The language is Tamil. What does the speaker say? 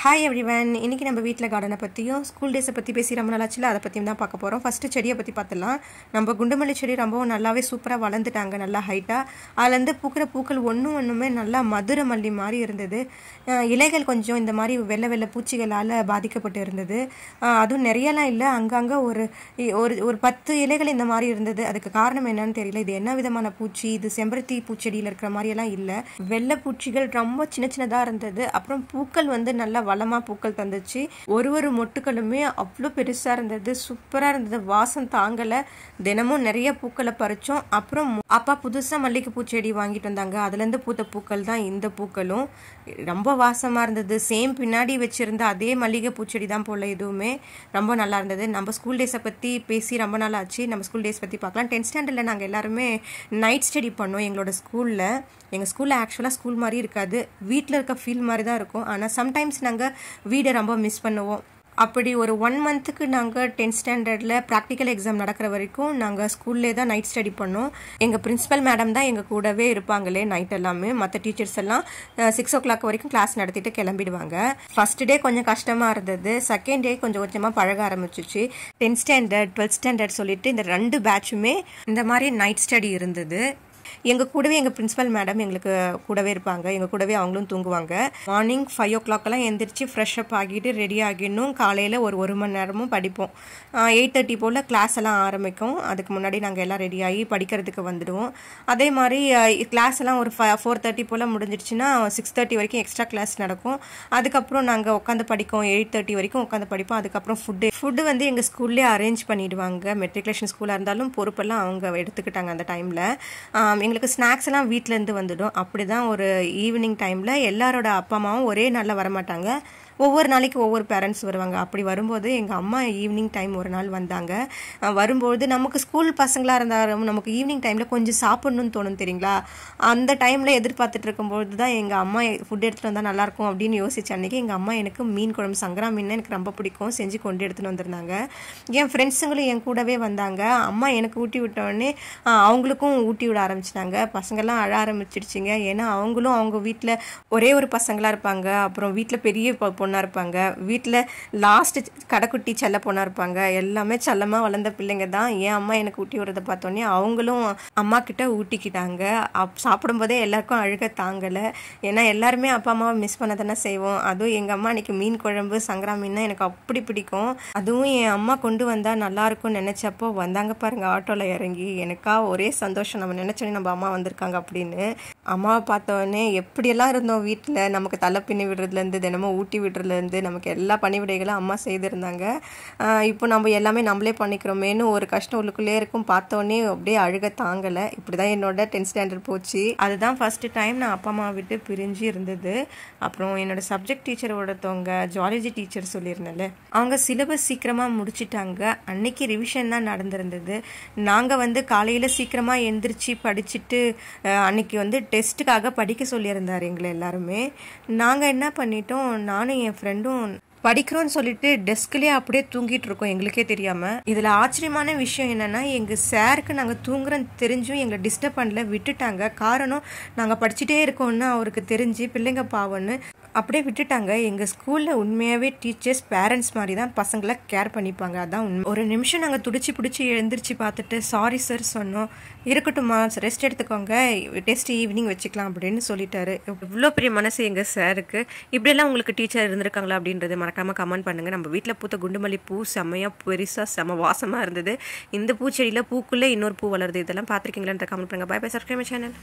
Hi everyone. இன்றைக்கி நம்ம வீட்டில் கார்டனை பற்றியும் ஸ்கூல் டேஸை பற்றி பேசி ரொம்ப நாளாச்சுல அதை பற்றியும் தான் பார்க்க போகிறோம். ஃபஸ்ட்டு செடியை பற்றி பார்த்துலாம். நம்ம குண்டுமல்லி செடி ரொம்பவும் நல்லாவே சூப்பராக வளர்ந்துட்டாங்க, நல்லா ஹைட்டாக. அதுலேருந்து பூக்கிற பூக்கள் ஒன்றுமே நல்லா மதுரை மல்லி மாதிரி இருந்தது. இலைகள் கொஞ்சம் இந்த மாதிரி வெள்ளை வெள்ளை பூச்சிகளால் பாதிக்கப்பட்டு இருந்தது. அதுவும் நிறையலாம் இல்லை, அங்கங்கே ஒரு ஒரு 10 இலைகள் இந்த மாதிரி இருந்தது. அதுக்கு காரணம் என்னன்னு தெரியல. இது என்ன விதமான பூச்சி, இது செம்பருத்தி பூச்செடியில் இருக்கிற மாதிரியெல்லாம் இல்லை. வெள்ளை பூச்சிகள் ரொம்ப சின்ன சின்னதாக இருந்தது. அப்புறம் பூக்கள் நல்லா வளமா பூக்கள் தந்துச்சு. ஒரு மொட்டுக்களுமே அவ்வளோ பெருசா இருந்தது, சூப்பரா இருந்தது, வாசம் தாங்கல. தினமும் நிறைய பூக்களை பறிச்சோம். அப்புறம் அப்பா புதுசா மல்லிகை பூச்செடி வாங்கிட்டு வந்தாங்க. அதுல இருந்து பூத்த பூக்கள் தான் இந்த பூக்களும். ரொம்ப வாசமா இருந்தது. சேம் பின்னாடி வச்சிருந்த அதே மல்லிகை பூச்செடி தான் போல. இதுவுமே ரொம்ப நல்லா இருந்தது. நம்ம ஸ்கூல் டேஸை பத்தி பேசி ரொம்ப நாள் ஆச்சு. நம்ம ஸ்கூல் டேஸ் பத்தி பார்க்கலாம். 10th ஸ்டாண்டர்ட்ல நாங்கள் எல்லாருமே நைட் ஸ்டடி பண்ணோம் எங்களோட ஸ்கூல்ல. எங்கள் ஸ்கூலில் ஆக்சுவலாக ஸ்கூல் மாதிரி இருக்காது, வீட்டில் இருக்க ஃபீல் மாதிரி தான் இருக்கும். ஆனால் சம்டைம்ஸ் நாங்கள் வீடை ரொம்ப மிஸ் பண்ணுவோம். அப்படி ஒரு 1 மந்த்துக்கு நாங்கள் 10th ஸ்டாண்டர்டில் ப்ராக்டிக்கல் எக்ஸாம் நடக்கிற வரைக்கும் நாங்கள் ஸ்கூல்லே தான் நைட் ஸ்டடி பண்ணோம். எங்கள் பிரின்சிபல் மேடம் தான் எங்கள் கூடவே இருப்பாங்களே நைட் எல்லாமே. மற்ற டீச்சர்ஸ் எல்லாம் 6 o'clock வரைக்கும் கிளாஸ் நடத்திட்டு கிளம்பிடுவாங்க. ஃபர்ஸ்ட் டே கொஞ்சம் கஷ்டமாக இருந்தது. செகண்ட் டே கொஞ்சம் கொஞ்சமாக பழக ஆரம்பிச்சிச்சு. 10th ஸ்டாண்டர்ட் 12th ஸ்டாண்டர்ட் சொல்லிட்டு இந்த 2 பேட்சுமே இந்த மாதிரி நைட் ஸ்டடி இருந்தது. எங்கள் கூடவே எங்கள் பிரின்சிபல் மேடம் எங்களுக்கு கூடவே இருப்பாங்க. எங்கள் கூடவே அவங்களும் தூங்குவாங்க. மார்னிங் 5 o'clock எந்திரிச்சு ஃப்ரெஷ்அப் ஆகிட்டு ரெடி ஆகிடணும். காலையில் ஒரு மணி நேரமும் படிப்போம். 8:30 போல் கிளாஸ் எல்லாம் ஆரம்பிக்கும். அதுக்கு முன்னாடி நாங்கள் எல்லாம் ரெடி ஆகி படிக்கிறதுக்கு வந்துடுவோம். அதே மாதிரி கிளாஸ் எல்லாம் ஒரு 4:30 போல் முடிஞ்சிடுச்சுன்னா 6:30 வரைக்கும் எக்ஸ்ட்ரா கிளாஸ் நடக்கும். அதுக்கப்புறம் நாங்கள் உட்காந்து படிப்போம். 8:30 வரைக்கும் உட்காந்து படிப்போம். அதுக்கப்புறம் ஃபுட்டு எங்கள் ஸ்கூல்லேயே அரேஞ்ச் பண்ணிடுவாங்க. மெட்ரிகுலேஷன் ஸ்கூலாக இருந்தாலும் பொறுப்பெல்லாம் அவங்க எடுத்துக்கிட்டாங்க அந்த டைமில். எங்களுக்கு ஸ்நாக்ஸ் எல்லாம் வீட்டிலேருந்து வந்துடும். அப்படி தான் ஒரு ஈவினிங் டைமில் எல்லாரோட அப்பா அம்மாவும் ஒரே நாளில் வரமாட்டாங்க. ஒவ்வொரு நாளைக்கு ஒவ்வொரு பேரண்ட்ஸ் வருவாங்க. அப்படி வரும்போது எங்கள் அம்மா ஈவினிங் டைம் ஒரு நாள் வந்தாங்க. வரும்போது நமக்கு ஸ்கூல் பசங்களாக இருந்தாலும் நமக்கு ஈவினிங் டைமில் கொஞ்சம் சாப்பிட்ணுன்னு தோணும் தெரியுங்களா. அந்த டைமில் எதிர்பார்த்துட்டு இருக்கும்போது தான் எங்கள் அம்மா ஃபுட் எடுத்துகிட்டு வந்தால் நல்லாயிருக்கும் அப்படின்னு யோசிச்ச அன்றைக்கி எங்கள் அம்மா எனக்கு மீன் குழம்பு, சங்கரா மீன் எனக்கு ரொம்ப பிடிக்கும், செஞ்சு கொண்டு எடுத்துகிட்டு வந்திருந்தாங்க. என் ஃப்ரெண்ட்ஸுங்களும் என் கூடவே வந்தாங்க. அம்மா எனக்கு ஊட்டி விட்டோடனே அவங்களுக்கும் ஊட்டி விட ஆரம்பிச்சிட்டாங்க. பசங்கள்லாம் அழ ஆரம்பிச்சிடுச்சிங்க. ஏன்னா அவங்களும் அவங்க வீட்டில் ஒரே ஒரு பசங்களாக இருப்பாங்க. அப்புறம் வீட்டில் பெரிய பொண்ணாக இருப்பாங்க. வீட்டில் லாஸ்ட் கடைக்குட்டி செல்ல பொண்ணாக இருப்பாங்க. எல்லாமே செல்லமாக வளர்ந்த பிள்ளைங்க தான். என் அம்மா எனக்கு ஊட்டி விடுறத பார்த்தோன்னே அவங்களும் அம்மா கிட்ட ஊட்டிக்கிட்டாங்க. சாப்பிடும்போதே எல்லாருக்கும் அழுக தாங்கலை. ஏன்னா எல்லாருமே அப்பா அம்மாவை மிஸ் பண்ண தானே செய்வோம். அதுவும் எங்கள் அம்மா அன்றைக்கி மீன் குழம்பு, சங்கரா மீன்னா எனக்கு அப்படி பிடிக்கும். அதுவும் என் அம்மா கொண்டு வந்தால் நல்லாயிருக்கும்னு நினச்சப்போ வந்தாங்க பாருங்கள் ஆட்டோவில் இறங்கி. எனக்கா ஒரே சந்தோஷம். நம்ம நினச்சோன்னே நம்ம அம்மா வந்திருக்காங்க அப்படின்னு. அம்மாவை பார்த்தோன்னே எப்படியெல்லாம் இருந்தோம் வீட்டில். நமக்கு தலை பின்னி விடுறதுலேருந்து தினமும் ஊட்டி விடுறதுலேருந்து நமக்கு எல்லா பணிவிடைகளும் அம்மா செய்திருந்தாங்க. இப்போ நம்ம எல்லாமே நம்மளே பண்ணிக்கிறோமேனு ஒரு கஷ்டம் உள்ளுக்குள்ளே இருக்கும். பார்த்தோன்னே அப்படியே அழுக தாங்கலை. இப்படி தான் என்னோட 10th ஸ்டாண்டர்ட் போச்சு. அதுதான் ஃபஸ்ட்டு டைம் நான் அப்பா அம்மா விட்டு பிரிஞ்சு இருந்தது. அப்புறம் என்னோட சப்ஜெக்ட் டீச்சர் ஒருத்தவங்க ஜுவாலஜி டீச்சர் சொல்லியிருந்தேன்ல, அவங்க சிலபஸ் சீக்கிரமாக முடிச்சிட்டாங்க. அன்னைக்கு ரிவிஷன் தான் நடந்திருந்தது. நாங்கள் காலையில் சீக்கிரமாக எந்திரிச்சு படிச்சுட்டு அன்னைக்கு டெஸ்ட்டுக்காக படிக்க சொல்லியிருந்தார் எங்களை எல்லாருமே. நாங்கள் என்ன பண்ணிட்டோம், நானும் என் ஃப்ரெண்டும் படிக்கிறோன்னு சொல்லிட்டு டெஸ்க்லேயே அப்படியே தூங்கிட்டு இருக்கோம் எங்களுக்கே தெரியாமல். இதில் ஆச்சரியமான விஷயம் என்னென்னா, எங்கள் சாருக்கு நாங்கள் தூங்குறோன்னு தெரிஞ்சும் எங்களை டிஸ்டர்ப் பண்ணல, விட்டுட்டாங்க. காரணம் நாங்கள் படிச்சுட்டே இருக்கோன்னு அவருக்கு தெரிஞ்சு பிள்ளைங்க பாவம்னு அப்படியே விட்டுட்டாங்க. எங்கள் ஸ்கூலில் உண்மையாகவே டீச்சர்ஸ் பேரண்ட்ஸ் மாதிரி தான் பசங்களை கேர் பண்ணிப்பாங்க. அதான் உண்மை. ஒரு நிமிஷம் நாங்கள் பிடிச்சி எழுந்திரிச்சு பார்த்துட்டு சாரி சார் சொன்னோம். இருக்கட்டும்மா, ரெஸ்ட் எடுத்துக்கோங்க, டெஸ்ட் ஈவினிங் வச்சுக்கலாம் அப்படின்னு சொல்லிட்டாரு. இவ்வளோ பெரிய மனசு எங்கள் சாருக்கு. இப்படியெல்லாம் உங்களுக்கு டீச்சர் இருந்திருக்காங்களா அப்படின்றது மறக்காமல் கமெண்ட் பண்ணுங்கள். நம்ம வீட்டில் பூத்த குண்டுமல்லி பூ செம்மையாக பெருசாக செம்ம வாசமாக இருந்தது. இந்த பூச்செடியில் பூக்குள்ளே இன்னொரு பூ வளருது. இதெல்லாம் பார்த்துருக்கீங்களான்ற கமெண்ட் பண்ணுங்கள். Bye bye. Subscribe channel.